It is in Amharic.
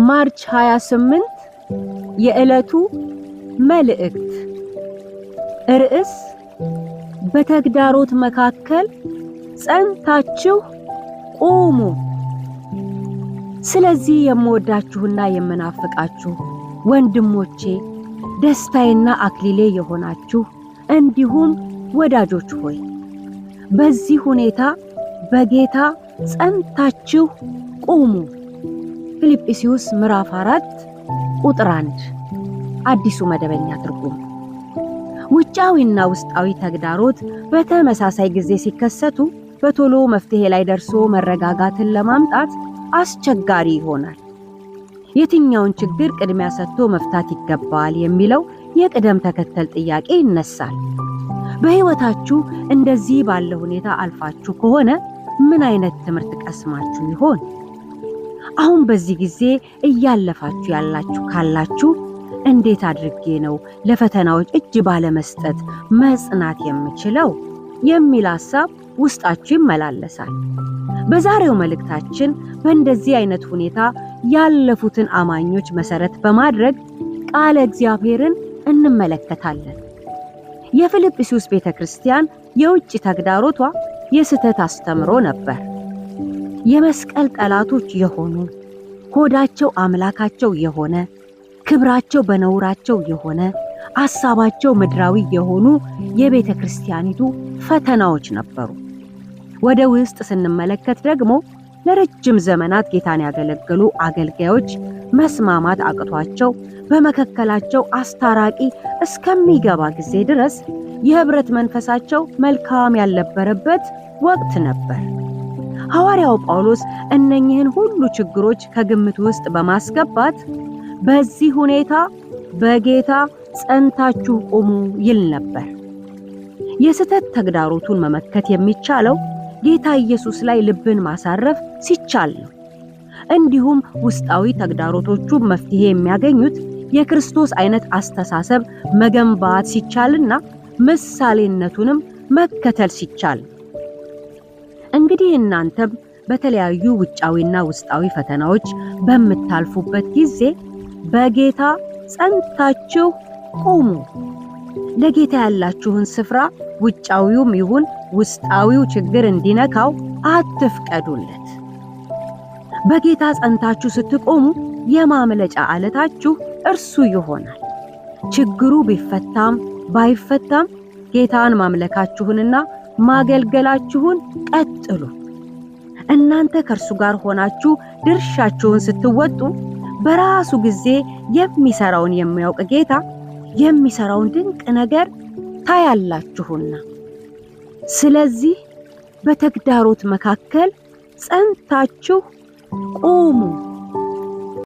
ማርች 28 የዕለቱ መልእክት ርዕስ በተግዳሮት መካከል ጸንታችሁ ቁሙ። ስለዚህ የምወዳችሁና የምናፍቃችሁ ወንድሞቼ ደስታዬና አክሊሌ የሆናችሁ እንዲሁም ወዳጆች ሆይ በዚህ ሁኔታ በጌታ ጸንታችሁ ቁሙ። ፊልጵስዩስ ምዕራፍ 4 ቁጥር 1 አዲሱ መደበኛ ትርጉም። ውጫዊና ውስጣዊ ተግዳሮት በተመሳሳይ ጊዜ ሲከሰቱ በቶሎ መፍትሄ ላይ ደርሶ መረጋጋትን ለማምጣት አስቸጋሪ ይሆናል። የትኛውን ችግር ቅድሚያ ሰጥቶ መፍታት ይገባል የሚለው የቅደም ተከተል ጥያቄ ይነሳል። በሕይወታችሁ እንደዚህ ባለ ሁኔታ አልፋችሁ ከሆነ ምን አይነት ትምህርት ቀስማችሁ ይሆን? አሁን በዚህ ጊዜ እያለፋችሁ ያላችሁ ካላችሁ እንዴት አድርጌ ነው ለፈተናዎች እጅ ባለመስጠት መጽናት የምችለው የሚል ሐሳብ ውስጣችሁ ይመላለሳል። በዛሬው መልእክታችን በእንደዚህ አይነት ሁኔታ ያለፉትን አማኞች መሰረት በማድረግ ቃለ እግዚአብሔርን እንመለከታለን። የፊልጵስዩስ ቤተክርስቲያን የውጭ ተግዳሮቷ የስህተት አስተምሮ ነበር። የመስቀል ጠላቶች የሆኑ ሆዳቸው አምላካቸው የሆነ ክብራቸው በነውራቸው የሆነ ሐሳባቸው ምድራዊ የሆኑ የቤተክርስቲያኒቱ ፈተናዎች ነበሩ። ወደ ውስጥ ስንመለከት ደግሞ ለረጅም ዘመናት ጌታን ያገለገሉ አገልጋዮች መስማማት አቅቷቸው በመከከላቸው አስታራቂ እስከሚገባ ጊዜ ድረስ የህብረት መንፈሳቸው መልካም ያልነበረበት ወቅት ነበር። ሐዋርያው ጳውሎስ እነኚህን ሁሉ ችግሮች ከግምት ውስጥ በማስገባት በዚህ ሁኔታ በጌታ ጸንታችሁ ቁሙ ይል ነበር። የስህተት ተግዳሮቱን መመከት የሚቻለው ጌታ ኢየሱስ ላይ ልብን ማሳረፍ ሲቻል ነው። እንዲሁም ውስጣዊ ተግዳሮቶቹ መፍትሄ የሚያገኙት የክርስቶስ አይነት አስተሳሰብ መገንባት ሲቻልና ምሳሌነቱንም መከተል ሲቻል። እንግዲህ እናንተም በተለያዩ ውጫዊና ውስጣዊ ፈተናዎች በምታልፉበት ጊዜ በጌታ ጸንታችሁ ቁሙ። ለጌታ ያላችሁን ስፍራ ውጫዊውም ይሁን ውስጣዊው ችግር እንዲነካው አትፍቀዱለት። በጌታ ጸንታችሁ ስትቆሙ የማምለጫ ዓለታችሁ እርሱ ይሆናል። ችግሩ ቢፈታም ባይፈታም ጌታን ማምለካችሁንና ማገልገላችሁን ቀጥሉ። እናንተ ከእርሱ ጋር ሆናችሁ ድርሻችሁን ስትወጡ በራሱ ጊዜ የሚሰራውን የሚያውቅ ጌታ የሚሰራውን ድንቅ ነገር ታያላችሁና። ስለዚህ በተግዳሮት መካከል ጸንታችሁ ቁሙ።